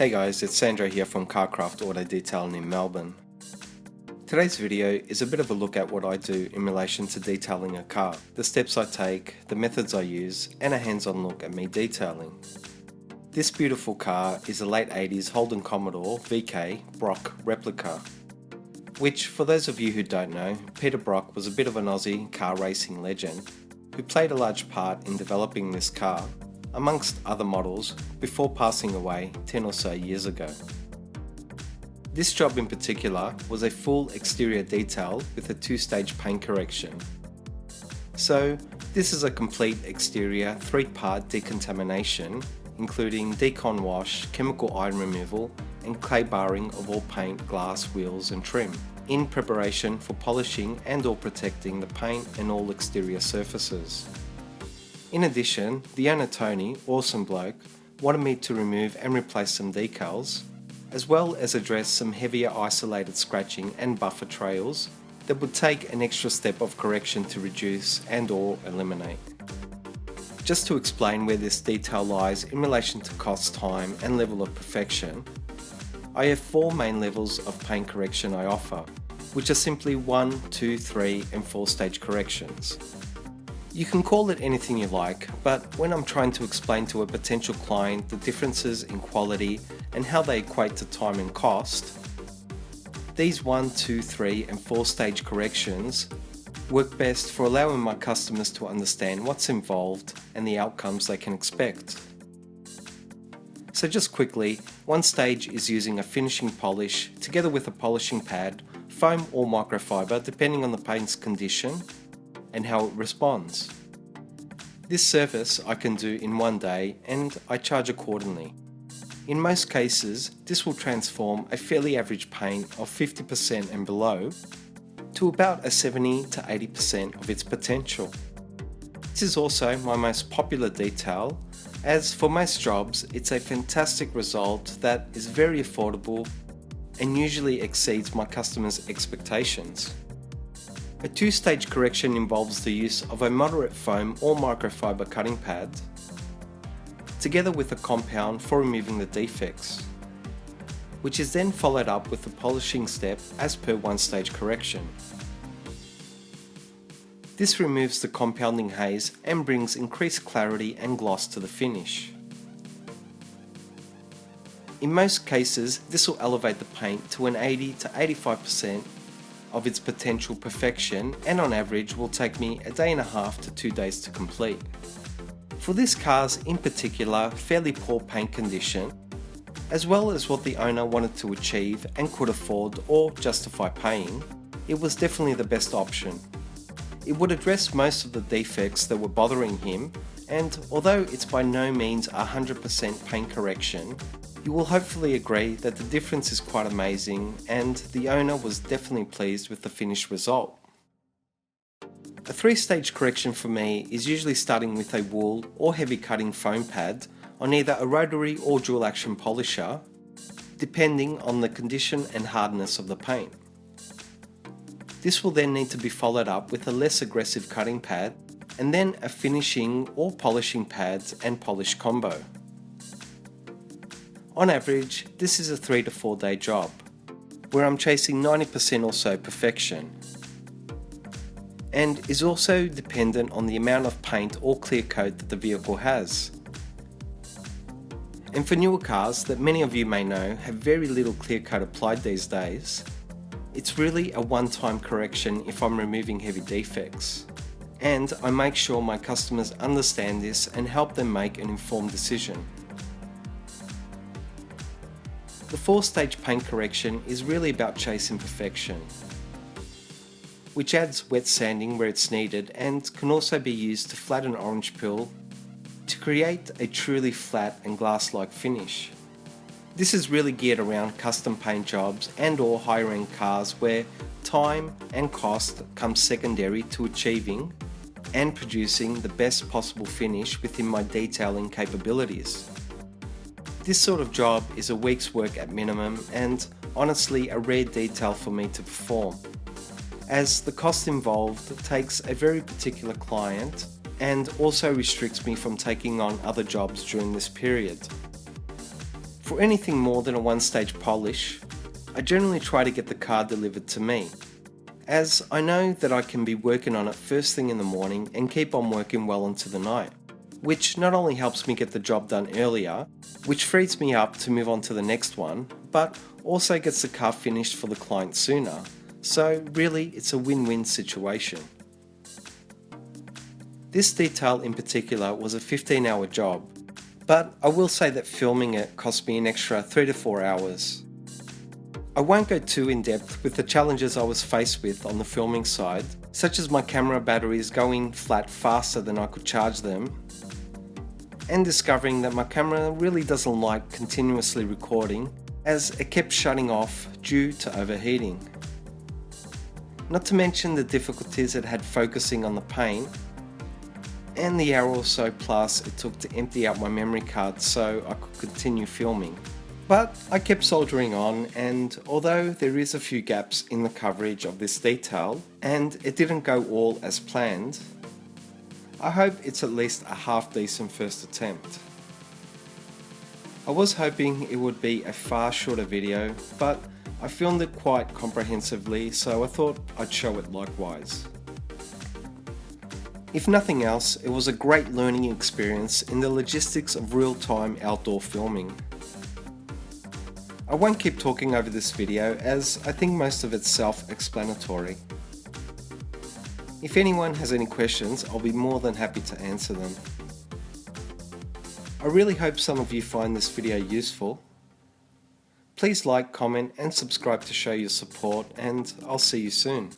Hey guys, it's Sandro here from Carcraft Auto Detailing in Melbourne. Today's video is a bit of a look at what I do in relation to detailing a car, the steps I take, the methods I use, and a hands-on look at me detailing. This beautiful car is a late 80s Holden Commodore VK Brock replica, which, for those of you who don't know, Peter Brock was a bit of an Aussie car racing legend who played a large part in developing this car, amongst other models, before passing away 10 or so years ago. This job in particular was a full exterior detail with a two-stage paint correction. So this is a complete exterior 3-part decontamination, including decon wash, chemical iron removal, and clay barring of all paint, glass, wheels and trim, in preparation for polishing and or protecting the paint and all exterior surfaces. In addition, the owner Tony, awesome bloke, wanted me to remove and replace some decals, as well as address some heavier isolated scratching and buffer trails that would take an extra step of correction to reduce and or eliminate. Just to explain where this detail lies in relation to cost, time and level of perfection, I have 4 main levels of paint correction I offer, which are simply 1, 2, 3 and 4 stage corrections. You can call it anything you like, but when I'm trying to explain to a potential client the differences in quality and how they equate to time and cost, these 1, 2, 3 and 4 stage corrections work best for allowing my customers to understand what's involved and the outcomes they can expect. So just quickly, 1 stage is using a finishing polish together with a polishing pad, foam or microfiber depending on the paint's condition and how it responds. This surface I can do in 1 day and I charge accordingly. In most cases, this will transform a fairly average paint of 50% and below to about a 70 to 80% of its potential. This is also my most popular detail, as for most jobs it's a fantastic result that is very affordable and usually exceeds my customers' expectations. A 2-stage correction involves the use of a moderate foam or microfiber cutting pad, together with a compound for removing the defects, which is then followed up with the polishing step as per 1-stage correction. This removes the compounding haze and brings increased clarity and gloss to the finish. In most cases, this will elevate the paint to an 80 to 85% of its potential perfection, and on average will take me a day and a half to 2 days to complete. For this car's in particular fairly poor paint condition, as well as what the owner wanted to achieve and could afford or justify paying, it was definitely the best option. It would address most of the defects that were bothering him, and although it's by no means 100% paint correction, you will hopefully agree that the difference is quite amazing and the owner was definitely pleased with the finished result. A 3-stage correction for me is usually starting with a wool or heavy cutting foam pad on either a rotary or dual action polisher, depending on the condition and hardness of the paint. This will then need to be followed up with a less aggressive cutting pad and then a finishing or polishing pads and polish combo. On average, this is a 3 to 4 day job, where I'm chasing 90% or so perfection, and is also dependent on the amount of paint or clear coat that the vehicle has. And for newer cars that many of you may know have very little clear coat applied these days, it's really a one-time correction if I'm removing heavy defects, and I make sure my customers understand this and help them make an informed decision. The 4-stage paint correction is really about chasing perfection, which adds wet sanding where it's needed and can also be used to flatten orange peel to create a truly flat and glass-like finish. This is really geared around custom paint jobs and or higher end cars where time and cost come secondary to achieving and producing the best possible finish within my detailing capabilities. This sort of job is a week's work at minimum and honestly a rare detail for me to perform, as the cost involved takes a very particular client and also restricts me from taking on other jobs during this period. For anything more than a one-stage polish, I generally try to get the car delivered to me, as I know that I can be working on it first thing in the morning and keep on working well into the night, which not only helps me get the job done earlier, which frees me up to move on to the next one, but also gets the car finished for the client sooner. So really, it's a win-win situation. This detail in particular was a 15-hour job, but I will say that filming it cost me an extra 3 to 4 hours. I won't go too in depth with the challenges I was faced with on the filming side, such as my camera batteries going flat faster than I could charge them, and discovering that my camera really doesn't like continuously recording, as it kept shutting off due to overheating. Not to mention the difficulties it had focusing on the paint, and the hour or so plus it took to empty out my memory card so I could continue filming. But I kept soldering on, and although there is a few gaps in the coverage of this detail, and it didn't go all as planned, I hope it's at least a half decent first attempt. I was hoping it would be a far shorter video, but I filmed it quite comprehensively, so I thought I'd show it likewise. If nothing else, it was a great learning experience in the logistics of real-time outdoor filming. I won't keep talking over this video, as I think most of it's self-explanatory. If anyone has any questions, I'll be more than happy to answer them. I really hope some of you find this video useful. Please like, comment and subscribe to show your support, and I'll see you soon.